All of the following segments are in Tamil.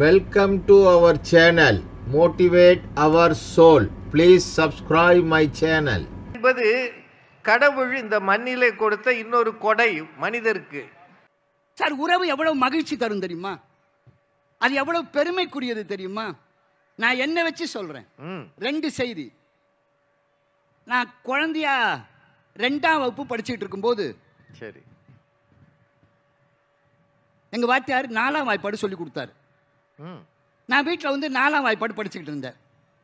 Welcome to our channel. Motivate our soul. Please subscribe my channel. என்பது கடவுள் இந்த மண்ணிலே கொடுத்த இன்னொரு கொடை மனிதருக்கு. சார், உறவு எவ்வளவு மகிழ்ச்சி தரும் தெரியுமா? அது எவ்வளவு பெருமைக்குரியது தெரியுமா? நான் என்ன வச்சு சொல்றேன். 2 செய்தி. நான் குழந்தையா 2ஆம் வகுப்பு படிச்சுட்டு இருக்கும்போது சரி, எங்க வாத்தியார் 4ஆம் வாய்ப்பாடு சொல்லி கொடுத்தாரு. நான் வீட்டில் வந்து 4ஆம் வாய்ப்பாடு படிச்சுக்கிட்டு இருந்தேன்.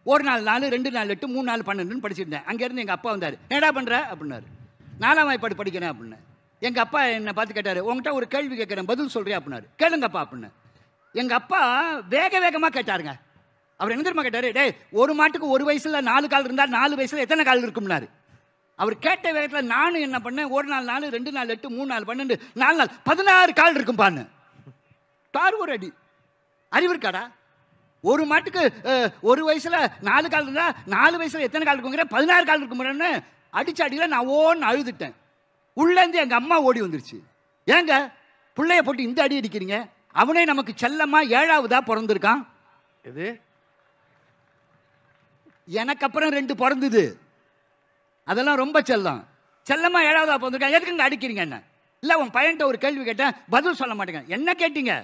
1 நாள் 4, 2 நாள் 8, 3 நாள் 12 படிச்சுட்டு இருந்தேன். அங்கேருந்து எங்கள் அப்பா வந்தார். என்னடா பண்ணுற அப்படின்னாரு. 4ஆம் வாய்ப்பாடு படிக்கிறேன் அப்படின்னு. எங்கள் அப்பா என்னை பார்த்து கேட்டார், உங்கள்கிட்ட ஒரு கேள்வி கேட்குறேன், பதில் சொல்கிறியா அப்படின்னாரு. கேளுங்கப்பா அப்படின்னு. எங்கள் அப்பா வேகமாக கேட்டாருங்க. அவர் என்ன தெரியுமா கேட்டார், டே ஒரு மாட்டுக்கு 1 வயசில் 4 கால் இருந்தால் 4 வயசில் எத்தனை கால் இருக்கும்னாரு. அவர் கேட்ட வேகத்தில் நானும் என்ன பண்ணேன், 1 நாள் 4, 2 நாள் 8, 3 நாள் 12, 4 நாள் 16 கால் இருக்கும்பான்னு. ஒரு அடி அறிவு இருக்காடா? ஒரு மாட்டுக்கு 1 வயசுல 4 கால் இருந்தா 4 வயசுல எத்தனை கால் இருக்குங்கிற 16 கால் இருக்கும்னு அடிச்ச அடியில் நான் ஓன்னு அழுதுட்டேன். உள்ளேருந்து எங்க அம்மா ஓடி வந்துருச்சு. ஏங்க பிள்ளைய போட்டு இந்த அடி அடிக்கிறீங்க? அவனே நமக்கு செல்லம்மா 7ஆவதா பிறந்திருக்கான். இது எனக்கு அப்புறம் 2 பிறந்தது. அதெல்லாம் ரொம்ப செல்லம். செல்லம்மா 7ஆவதா பிறந்திருக்கான், எதுக்குங்க அடிக்கிறீங்க என்ன? இல்லை, உன் பையன்கிட்ட ஒரு கேள்வி கேட்டேன், பதில் சொல்ல மாட்டேங்க. என்ன கேட்டீங்க?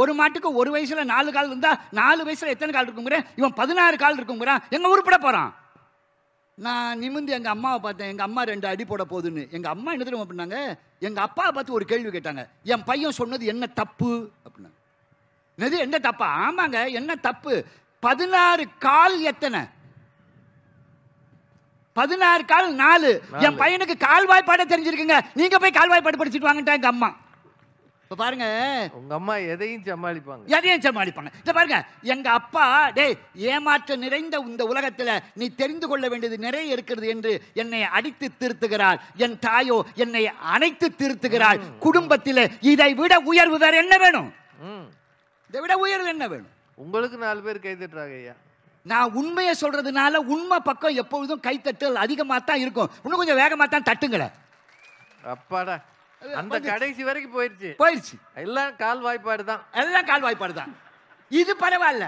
ஒரு மாட்டுக்கு 1 வயசுல 4 கால் இருந்தா 4 வயசுல எத்தனை கால் இருக்குங்கிறேன். இவன் 16 கால் இருக்குங்கிறான். எங்க உருப்பட போறான்? நான் நிமிந்து எங்க அம்மாவை பார்த்தேன். எங்க அம்மா 2 அடி போட போகுதுன்னு. எங்க அம்மா என்ன தெரியுமா பண்ணாங்க, எங்க அப்பாவை பார்த்து ஒரு கேள்வி கேட்டாங்க. என் பையன் சொன்னது என்ன தப்பு அப்படின்னாங்க. என்னது, என்ன தப்பா? ஆமாங்க, என்ன தப்பு? 16 கால் எத்தனை? 16 கால் 4. என் பையனுக்கு கால்வாய்ப்பாட தெரிஞ்சிருக்குங்க. நீங்க போய் கால்வாய்ப்பாடு படிச்சுட்டு வாங்கிட்டா எங்க அம்மா. இப்ப பாருங்க, உங்க அம்மா எதையும் சமாளிப்பாங்க. இத பாருங்க, எங்க அப்பா, டேய் ஏமாற்ற நிறைந்த இந்த உலகத்துல நீ தெரிந்து கொள்ள வேண்டியது நிறைய இருக்கிறது என்று என்னை அடித்து திருத்துகிறாள். என் தாயோ என்னை அணைத்து திருத்துகிறாள். குடும்பத்தில் இதை விட உயர்வு வேற என்ன வேணும்? இதை விட உயர்வு என்ன வேணும்? உங்களுக்கு 4 பேர் கை தட்டுறாங்க ஐயா. நான் உண்மையை சொல்றதுனால உண்மை பக்கம் எப்பொழுதும் கைத்தட்டல் அதிகமாக தான் இருக்கும். இன்னும் கொஞ்சம் வேகமாக தான் தட்டுங்களே. அப்பாடா, அந்த கடைசி வரைக்கும் போயிருச்சு. எல்லாம் கால் வாய்ப்பாடு தான். எல்லாம் கால் வாய்ப்பாடு தான். இது பரவாயில்ல.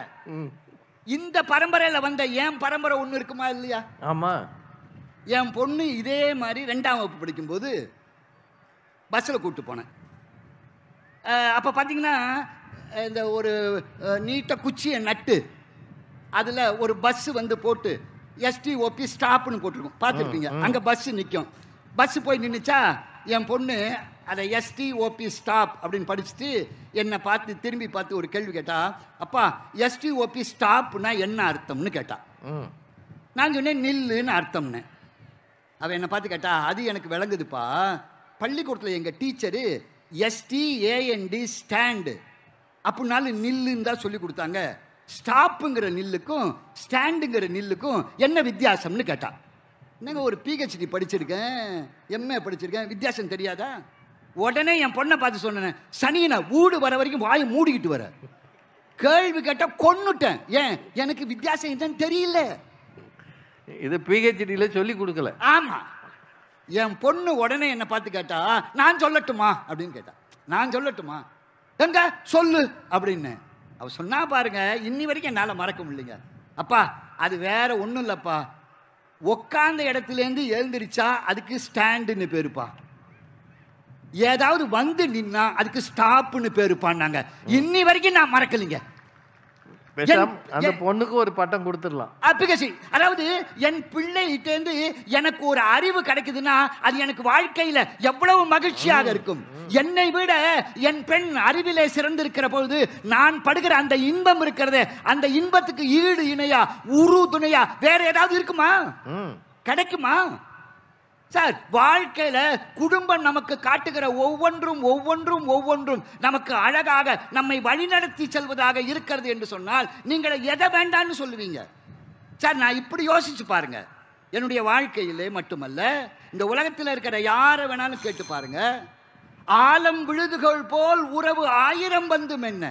இந்த பரம்பரையில் வந்த என் பரம்பரை ஒன்று இருக்குமா இல்லையா? ஆமா. என் பொண்ணு இதே மாதிரி 2ஆம் வகுப்பு படிக்கும்போது பஸ்ஸில் கூப்பிட்டு போனேன். அப்போ பார்த்தீங்கன்னா இந்த ஒரு நீட்ட குச்சியை நட்டு அதில் ஒரு பஸ்ஸு வந்து போட்டு STOP ஸ்டாப்னு போட்டிருக்கும், பார்த்துருப்பீங்க. அங்கே பஸ்ஸு நிற்கும். பஸ்ஸு போய் நின்றுச்சா, என் பொண்ணு அதை STOP ஸ்டாப் அப்படின்னு படிச்சுட்டு என்னை பார்த்து திரும்பி பார்த்து ஒரு கேள்வி கேட்டா, அப்பா STOP ஸ்டாப்னா என்ன அர்த்தம்னு கேட்டா. நான் சொன்னேன் நில்லுன்னு அர்த்தம்னு. அவன் என்னை பார்த்து கேட்டா, அது எனக்கு விளங்குதுப்பா, பள்ளிக்கூடத்தில் எங்கள் டீச்சரு STAND ஸ்டாண்டு அப்படின்னாலும் நில்லுன்னு தான் சொல்லி கொடுத்தாங்க. ஸ்டாப்புங்கிற நில்லுக்கும் ஸ்டாண்டுங்கிற நில்லுக்கும் என்ன வித்தியாசம்னு கேட்டான். என்னங்க, ஒரு PhD படிச்சிருக்கேன், MA படிச்சிருக்கேன், வித்தியாசம் தெரியாதா? உடனே என் பொண்ணை பார்த்து சொன்னேன், சனியனை வீடு வர வரைக்கும் வாயை மூடிக்கிட்டு வர. கேள்வி கேட்டா கொன்னுட்டேன். ஏன்? எனக்கு வித்தியாசம் என்னன்னு தெரியல. இது PhDல சொல்லி கொடுக்கல. ஆமா. என் பொண்ணு உடனே என்னை பார்த்து கேட்டா, நான் சொல்லட்டுமா அப்படின்னு கேட்டா. நான் சொல்லட்டுமா? எங்க சொல்லு அப்படின்னு அவ சொன்னா பாருங்க, இன்னி வரைக்கும் என்னால் மறக்க முடியலைங்க. அப்பா அது வேற ஒன்றும் இல்லைப்பா, உக்காந்த இடத்துலேருந்து எழுந்திரிச்சா அதுக்கு ஸ்டாண்டுன்னு பேருப்பா, ஏதாவது வந்து நின்னா அதுக்கு ஸ்டாப்னு பேருப்பான்னாங்க. இன்னி வரைக்கும் நான் மறக்கலைங்க. அந்த பொண்ணுக்கு ஒரு பட்டம் கொடுத்துடலாம். அதாவது என் பிள்ளைகிட்டேருந்து எனக்கு ஒரு அறிவு கிடைக்குதுன்னா அது எனக்கு வாழ்க்கையில எவ்வளவு மகிழ்ச்சியாக இருக்கும். என்னை விட என் பெண் அறிவிலே சிறந்திருக்கிற பொழுது நான் படுகிற அந்த இன்பம் இருக்கிறது, அந்த இன்பத்துக்கு ஈடு இணையா உரு துணையா வேற ஏதாவது இருக்குமா? கிடைக்குமா? சார், வாழ்க்கையில குடும்பம் நமக்கு காட்டுகிற ஒவ்வொன்றும் நமக்கு அழகாக நம்மை வழிநடத்தி செல்வதாக இருக்கிறது என்று சொன்னால் நீங்கள் எதை வேண்டான்னு சொல்லுவீங்க? சார், நான் இப்படி யோசிச்சு பாருங்க. என்னுடைய வாழ்க்கையிலே மட்டுமல்ல, இந்த உலகத்தில் இருக்கிற யாரை வேணாலும் கேட்டு பாருங்க. ஆலம் விழுதுகள் போல் உறவு 1000 வந்தும் என்ன,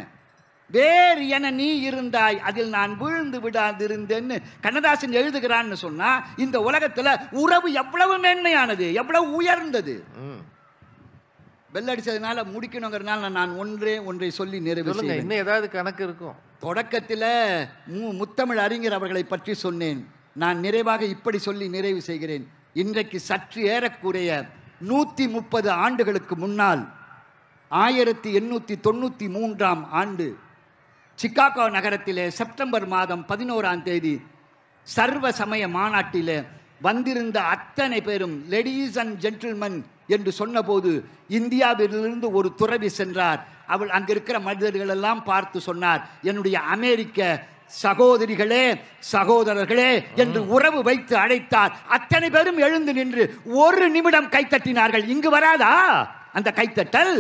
வேறு என நீ இருந்தாய் அதில் நான் விழுந்து விடாதிருந்தேன்னு கண்ணதாசன் எழுதுகிறான்னு சொன்னா, இந்த உலகத்துல உறவு எவ்வளவு மேன்மையானது, எவ்வளவு உயர்ந்தது. பெல் அடிச்சதுனால முடிக்கணுங்கிறதுனால நான் ஒன்றை சொல்லி நிறைவு செய்வேன். இன்னும் ஏதாவது கணக்கு இருக்கும். தொடக்கத்தில் முத்தமிழ் அறிஞர் அவர்களை பற்றி சொன்னேன். நான் நிறைவாக இப்படி சொல்லி நிறைவு செய்கிறேன். இன்றைக்கு சற்று ஏறக்குறைய 130 ஆண்டுகளுக்கு முன்னால் 1893ஆம் ஆண்டு சிகாகோ நகரத்திலே செப்டம்பர் மாதம் 11ஆம் தேதி சர்வ சமய மாநாட்டிலே வந்திருந்த அத்தனை பேரும் லேடீஸ் அண்ட் ஜென்டில்மன் என்று சொன்னபோது இந்தியாவிலிருந்து ஒரு துறவி சென்றார். அவள் அங்க இருக்கிற மனிதர்கள் எல்லாம் பார்த்து சொன்னார், என்னுடைய அமெரிக்க சகோதரிகளே சகோதரர்களே என்று உறவு வைத்து அழைத்தார். அத்தனை பேரும் எழுந்து நின்று ஒரு நிமிடம் கைத்தட்டினார்கள். இங்கு வராதா அந்த கைத்தட்டல்?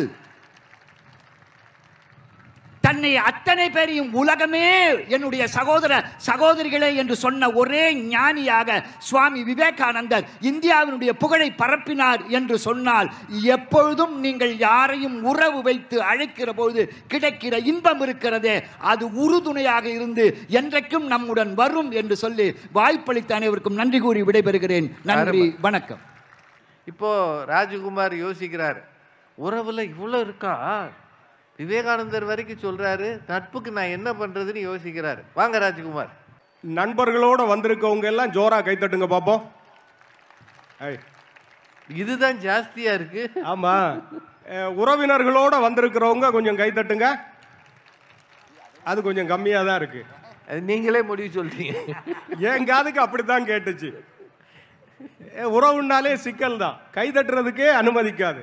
தன்னை அத்தனை பேரையும் உலகமே என்னுடைய சகோதர சகோதரிகளே என்று சொன்ன ஒரே ஞானியாக சுவாமி விவேகானந்தர் இந்தியாவினுடைய புகழை பரப்பினார் என்று சொன்னால், எப்பொழுதும் நீங்கள் யாரையும் உறவு வைத்து அழைக்கிற போது கிடைக்கிற இன்பம் இருக்கிறதே, அது உறுதுணையாக இருந்து என்றைக்கும் நம்முடன் வரும் என்று சொல்லி வாய்ப்பளித்த அனைவருக்கும் நன்றி கூறி விடைபெறுகிறேன். நன்றி, வணக்கம். இப்போ ராஜகுமார் யோசிக்கிறார், உறவுல இவ்வளோ இருக்கா, விவேகானந்தர் வரைக்கும் சொல்றாரு, நட்புக்கு நான் என்ன பண்றதுன்னு யோசிக்கிறாரு. வாங்க ராஜ்குமார். நண்பர்களோட வந்திருக்கவங்க எல்லாம் ஜோரா கைத்தட்டுங்க பாப்போம். இதுதான் ஜாஸ்தியா இருக்கு. ஆமா, உறவினர்களோட வந்திருக்கிறவங்க கொஞ்சம் கைத்தட்டுங்க. அது கொஞ்சம் கம்மியா தான் இருக்கு. நீங்களே முடிவு சொல்றீங்க. என் காதுக்கு அப்படித்தான் கேட்டுச்சு. உறவுனாலே சிக்கல் தான், கைதட்டுறதுக்கே அனுமதிக்காது.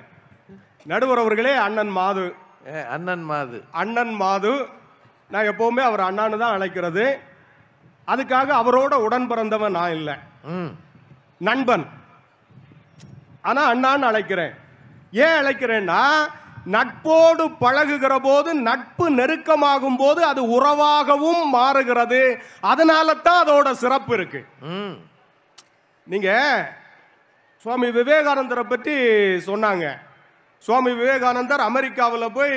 நடுவர் அவர்களே, அண்ணன் மாது. அண்ணன் மாது, நான் எப்பவுமே அவர் அண்ணான்னு தான் அழைக்கிறது. அதுக்காக அவரோட உடன் பிறந்தவன் நான் இல்லை, நண்பன். ஆனா அண்ணான்னு அழைக்கிறேன். ஏன் அழைக்கிறேன்னா, நட்போடு பழகுகிற போது, நட்பு நெருக்கமாகும் போது அது உறவாகவும் மாறுகிறது. அதனால தான் அதோட சிறப்பு இருக்கு. நீங்க சுவாமி விவேகானந்தரை பற்றி சொன்னாங்க. சுவாமி விவேகானந்தர் அமெரிக்காவில் போய்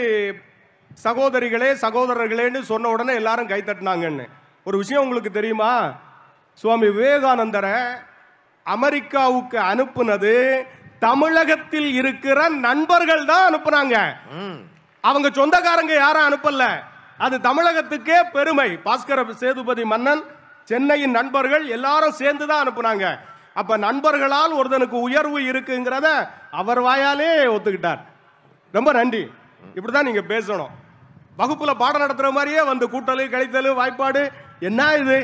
சகோதரிகளே சகோதரர்களேன்னு சொன்ன உடனே எல்லாரும் கைத்தட்டினாங்கன்னு. ஒரு விஷயம் உங்களுக்கு தெரியுமா? சுவாமி விவேகானந்தரை அமெரிக்காவுக்கு அனுப்புனது தமிழகத்தில் இருக்கிற நண்பர்கள் தான் அனுப்புனாங்க. அவங்க சொந்தக்காரங்க யாரும் அனுப்பல. அது தமிழகத்துக்கே பெருமை. பாஸ்கர சேதுபதி மன்னன், சென்னையின் நண்பர்கள் எல்லாரும் சேர்ந்து தான் அனுப்புனாங்க. அப்ப நண்பர்களால் ஒருத்தனுக்கு உயர்வு இருக்குங்கிறத அவர் வாயாலே ஒத்துக்கிட்டார். ரொம்ப நன்றி. இப்படிதான் நீங்க பேசணும். வகுப்புல பாடம் நடத்துற மாதிரியே வந்து கூட்டல் கழித்தல் வாய்ப்பாடு என்ன இது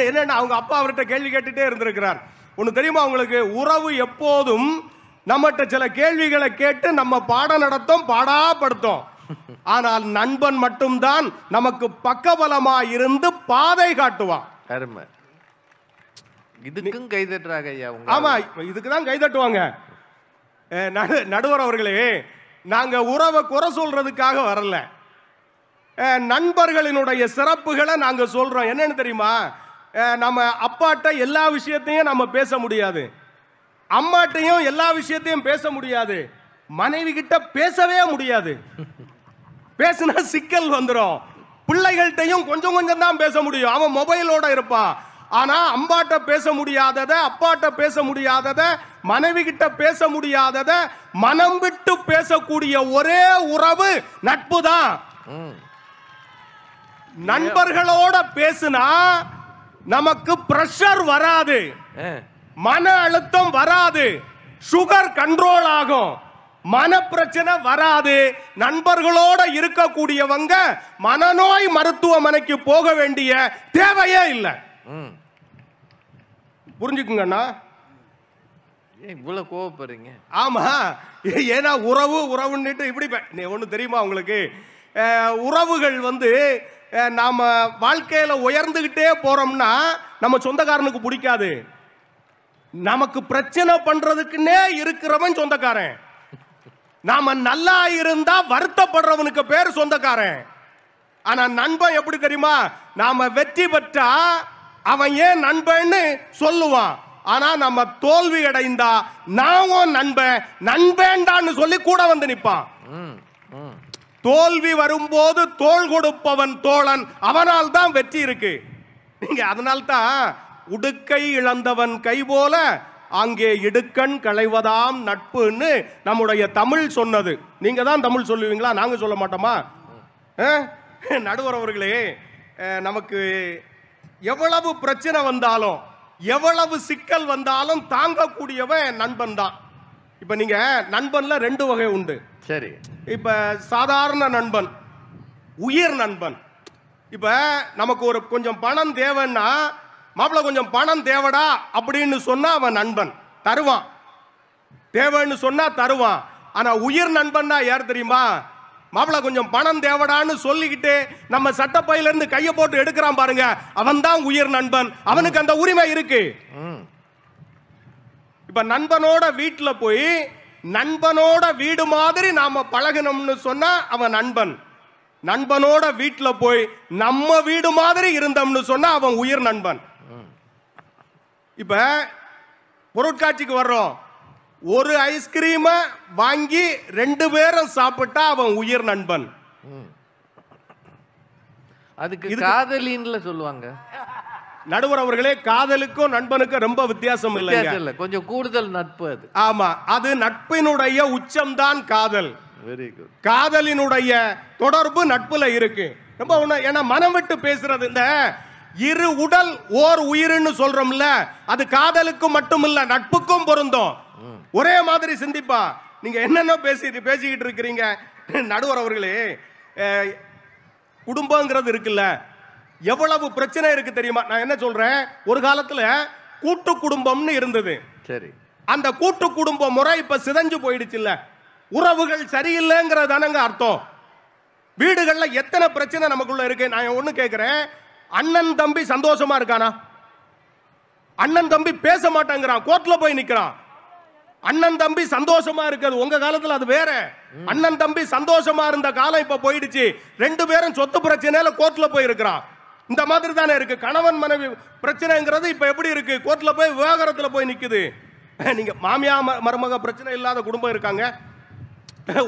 என்ன அவங்க அப்பா அவர்கிட்ட கேள்வி கேட்டுட்டே இருந்திருக்கிறார். ஒண்ணு தெரியுமா உங்களுக்கு? உறவு எப்போதும் நம்மகிட்ட சில கேள்விகளை கேட்டு நம்ம பாடம் நடத்தும், பாடாப்படுத்தும். ஆனால் நண்பன் மட்டும்தான் நமக்கு பக்கபலமா இருந்து பாதை காட்டுவான். அருமை. இதுக்கும் கை தட்டுறாங்க ஐயா. ஆமா, இதுக்கு தான் கை தட்டுவாங்க. நடுவர் அவர்களே, நாங்க உறவை குறை சொல்றதுக்காக வரல. நண்பர்களினுடைய சிறப்புகளை நாங்க சொல்றோம். என்னன்னு தெரியுமா? நம்ம அப்பாட்ட எல்லா விஷயத்தையும் நம்ம பேச முடியாது, அம்மாட்டையும் எல்லா விஷயத்தையும் பேச முடியாது, மனைவி கிட்ட பேசவே முடியாது. பேசினா சிக்கல் வந்துடும். பிள்ளைகள்கிட்டையும் கொஞ்சம் கொஞ்சம் தான் பேச முடியும். அவன் மொபைலோட இருப்பான். ஆனா அம்பாட்ட பேச முடியாதத, அப்பாட்ட பேச முடியாதத, மனைவி கிட்ட பேச முடியாதத மனம் விட்டு பேசக்கூடிய ஒரே உறவு நட்பு தான். நண்பர்களோட பேசினா நமக்கு பிரஷர் வராது, மன அழுத்தம் வராது, சுகர் கண்ட்ரோல் ஆகும், மன பிரச்சனை வராது. நண்பர்களோட இருக்கக்கூடியவங்க மனநோய் மருத்துவமனைக்கு போக வேண்டிய தேவையே இல்லை. புரிஞ்சுக்குங்கண்ணா. இவ்வளவு கோவப்படுறீங்க? ஆமா, ஏன்னா உறவு உறவுன்னுட்டு இப்படி ஒண்ணு தெரியுமா உங்களுக்கு? உறவுகள் வந்து நாம வாழ்க்கையில உயர்ந்துகிட்டே போறோம்னா நம்ம சொந்தக்காரனுக்கு பிடிக்காது. நமக்கு பிரச்சனை பண்றதுக்குன்னே இருக்கிறவன் சொந்தக்காரன். நாம நல்லா இருந்தா வருத்தப்படுறவனுக்கு பேர் சொந்தக்காரன். ஆனா நண்பன் எப்படி தெரியுமா? நாம வெற்றி பெற்றா அவன் ஏன் நண்பன்னு சொல்லுவான். ஆனா நம்ம தோல்வி அடைந்தா நான் நண்பன் நண்பேண்டான்னு சொல்லி கூட வந்து நிற்பான். தோல்வி வரும்போது தோள் கொடுப்பவன் தோழன், அவனால் தான் வெற்றி இருக்கு. நீங்க அதனால்தான் உடுக்கை இழந்தவன் கை போல அங்கே இடுக்கண் களைவதாம் நட்புன்னு நம்முடைய தமிழ் சொன்னது. நீங்க தான் தமிழ் சொல்லுவீங்களா? நாங்க சொல்ல மாட்டோமா? நடுவர் அவர்களே, நமக்கு எவ்வளவு பிரச்சனை வந்தாலும் எவ்வளவு சிக்கல் வந்தாலும் தாங்கக்கூடியவன் நண்பன் தான். இப்ப நீங்க நண்பன்ல 2 வகை உண்டு. சரி, இப்ப சாதாரண நண்பன், உயிர் நண்பன். இப்ப நமக்கு ஒரு கொஞ்சம் பணம் தேவைன்னா, மாப்பிள்ள கொஞ்சம் பணம் தேவடா அப்படின்னு சொன்னா அவன் நண்பன் தருவான், தேவைன்னு சொன்னா தருவான். ஆனா உயிர் நண்பன்னா யார் தெரியுமா? மாப்பிள்ள கொஞ்சம் பணம் தேவடான்னு சொல்லிக்கிட்டு நம்ம சட்டப்பையில இருந்து கையை போட்டு எடுக்கிறான் பாருங்க, அவன் தான் உயிர் நண்பன். அவனுக்கு அந்த உரிமை இருக்கு. இப்ப நண்பனோட வீட்டுல போய் நண்பனோட வீடு மாதிரி நாம பழகணும்னு சொன்னா அவன் நண்பன். நண்பனோட வீட்டுல போய் நம்ம வீடு மாதிரி இருந்தோம்னு சொன்னா அவன் உயிர் நண்பன். இப்ப பொருட்காட்சிக்கு வர்றோம், ஒரு ஐஸ்கிரீம வாங்கி 2 பேரும் சாப்பிட்டா அவன் உயிர் நண்பன். அதுக்கு காதலின்ல சொல்லுவாங்க. நடுவர் அவர்களே, காதலுக்கும் நண்பனுக்கும் ரொம்ப வித்தியாசம் இல்ல, கொஞ்சம் கூடுதல் நட்பு அது. ஆமா, அது நட்பினுடைய உச்சம்தான் காதல். Very good. காதலினுடைய தொடர்பு நட்புல இருக்கு. ரொம்ப ஏன்னா மனம் விட்டு பேசுறது, இந்த இரு உடல் ஓர் உயிர்னு சொல்றோம்ல, அது காதலுக்கு மட்டும் இல்ல நட்புக்கும் பொருந்தும். ஒரே மாதிரி சிந்திப்பா. நீங்க என்னென்ன பேசிக்கிட்டு இருக்கிறீங்க நடுவர் அவர்களே. குடும்பங்கிறது இருக்குல்ல, எவ்வளவு பிரச்சனை இருக்கு தெரியுமா? நான் என்ன சொல்றேன், ஒரு காலத்துல கூட்டு குடும்பம்னு இருந்தது. சரி, அந்த கூட்டு குடும்ப முறை இப்ப சிதைஞ்சு போயிடுச்சு. இல்ல, உறவுகள் சரியில்லைங்கிறதானங்க அர்த்தம். வீடுகள்ல எத்தனை பிரச்சனை நமக்குள்ள இருக்கு. நான் ஒண்ணு கேட்கிறேன், அண்ணன் தம்பி சந்தோஷமா இருக்கானா? அண்ணன் தம்பி பேச மாட்டேங்கிறான், கோர்ட்ல போய் நிக்கிறான். அண்ணன் தம்பி சந்தோஷமா இருக்கிறது உங்க காலத்துல அது வேற. அண்ணன் தம்பி சந்தோஷமா இருந்த காலம் இப்ப போயிடுச்சு. 2 பேரும் சொத்து பிரச்சனையில கோர்ட்ல போய் இருக்கிறான். இந்த மாதிரி தானே இருக்கு. கணவன் மனைவி பிரச்சனைங்கிறது இப்ப எப்படி இருக்கு? கோர்ட்ல போய் விவாகரத்துல போய் நிக்குது. நீங்க மாமியா மருமக பிரச்சனை இல்லாத குடும்பம் இருக்காங்க.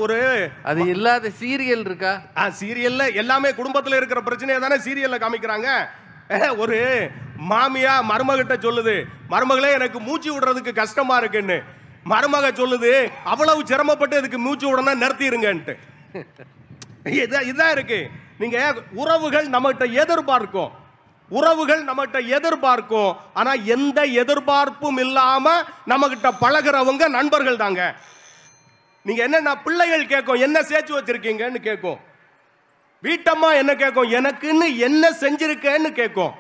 ஒரு அது இல்லாத சீரியல் இருக்கா? சீரியல்ல எல்லாமே குடும்பத்துல இருக்கிற பிரச்சனையை தானே சீரியல்ல காமிக்கிறாங்க. ஒரு மாமியா மருமகிட்ட சொல்லுது, மருமகளே எனக்கு மூச்சு விடுறதுக்கு கஷ்டமா இருக்குன்னு. மருமக சொல்லுது, அவ்வளவு சிரமப்பட்டு அதுக்கு மூச்சு விடனா நிறுத்திடுங்கன்ட்டு. இதுதான் இருக்கு. நீங்க உறவுகள் நம்மகிட்ட எதிர்பார்க்கும், உறவுகள் நம்மகிட்ட எதிர்பார்க்கும். ஆனா எந்த எதிர்பார்ப்பும் இல்லாம நம்ம கிட்ட பழகிறவங்க நண்பர்கள் தாங்க. நீங்க என்ன பிள்ளைகள் கேட்கும், என்ன சேர்த்து வச்சிருக்கீங்கன்னு கேட்கும். வீட்டம்மா என்ன கேட்கும், எனக்குன்னு என்ன செஞ்சிருக்கேன்னு கேட்கும்.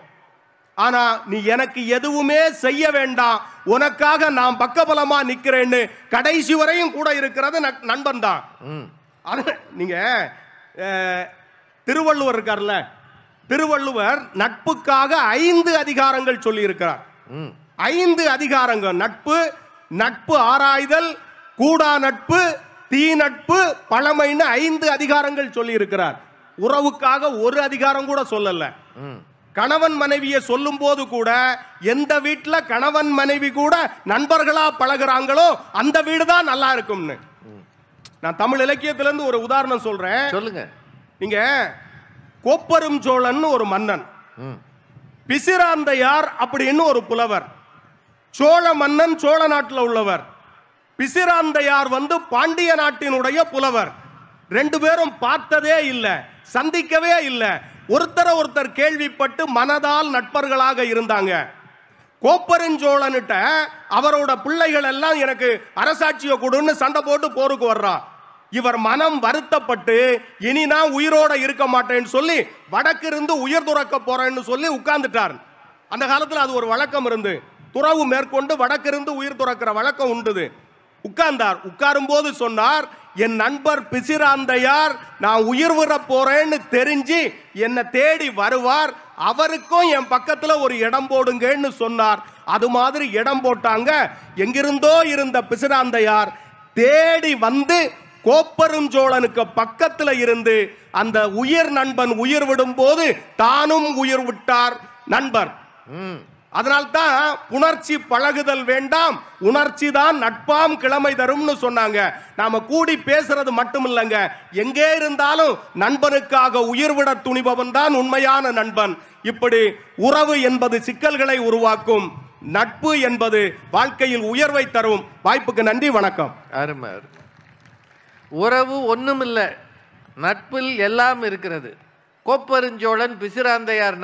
ஆனா நீ எனக்கு எதுவுமே செய்ய வேண்டாம், உனக்காக நான் பக்கபலமா நிக்கிறேன்னு கடைசி வரையும் கூட இருக்கிறது நண்பன் தான். நீங்க திருவள்ளுவர் இருக்கார்ல, திருவள்ளுவர் நட்புக்காக 5 அதிகாரங்கள் சொல்லி இருக்கிறார். 5 அதிகாரங்கள். நட்பு, நட்பு ஆராய்தல், கூடா நட்பு, தீ நட்பு, பழமைன்னு 5 அதிகாரங்கள் சொல்லி இருக்கிறார். உறவுக்காக ஒரு அதிகாரம் கூட சொல்லல. கணவன் மனைவியை சொல்லும் போது கூட எந்த வீட்டுல கணவன் மனைவி கூட நண்பர்களா பழகுறாங்களோ அந்த வீடு தான் நல்லா இருக்கும்னு. நான் தமிழ் இலக்கியத்திலிருந்து ஒரு உதாரணம் சொல்றேன், சொல்லுங்க. நீங்க கோப்பெரும் சோழன் ஒரு மன்னன், பிசிராந்தையார் அப்படின்னு ஒரு புலவர். சோழ மன்னன் சோழ நாட்டில் உள்ளவர், பிசிராந்தையார் பாண்டிய நாட்டினுடைய புலவர். 2 பேரும் பார்த்ததே இல்லை, சந்திக்கவே இல்லை. ஒருத்தர் கேள்விப்பட்டு மனதால் நட்பர்களாக இருந்தாங்க. கோப்பெருஞ்சோழன்கிட்ட அவரோட பிள்ளைகள் எல்லாம் எனக்கு அரசாட்சியை கொடுன்னு சண்டை போட்டு போருக்கு வர்றான். இவர் மனம் வருத்தப்பட்டு இனி நான் உயிரோட இருக்க மாட்டேன்னு சொல்லி வடக்கு இருந்து உயிர் துறக்க போறேன்னு சொல்லி உட்கார்ந்துட்டார். அந்த காலத்துல அது ஒரு வழக்கம் இருந்து, துறவு மேற்கொண்டு வடக்கு இருந்து உயிர் துறக்கிற வழக்கம் உண்டு. உட்கார்ந்தார். உட்காரும் போது சொன்னார், என் நண்பர் பிசிராந்தையார் நான் உயிர் விட போறேன்னு தெரிஞ்சு என்னை தேடி வருவார், அவருக்கும் என் பக்கத்துல ஒரு இடம் போடுங்கன்னு சொன்னார். அது மாதிரி இடம் போட்டாங்க. எங்கிருந்தோ இருந்த பிசிராந்தையார் தேடி வந்து கோப்பெருஞ்சோழனுக்கு பக்கத்துல இருந்து அந்த உயிர் நண்பன் உயிர் விடும் போது தானும் உயிர் விட்டார் நண்பர். அதனால்தான் புணர்ச்சி பழகுதல் வேண்டாம், உணர்ச்சி தான் நட்பாம் கிழமை தரும்னு சொன்னாங்க. நாம கூடி பேசுறது மட்டும் இல்லைங்க, எங்கே இருந்தாலும் நண்பனுக்காக உயிர் விட துணிபவன் தான் உண்மையான நண்பன். இப்படி உறவு என்பது சிக்கல்களை உருவாக்கும். நட்பு என்பது வாழ்க்கையில் உயர்வை தரும். வாய்ப்புக்கு நன்றி, வணக்கம். அருமை. உறவு ஒண்ணுமில்லை, நட்பில் எல்லாம் இருக்கிறது. கோப்பெருஞ்சோழன் பிசிராந்தையார்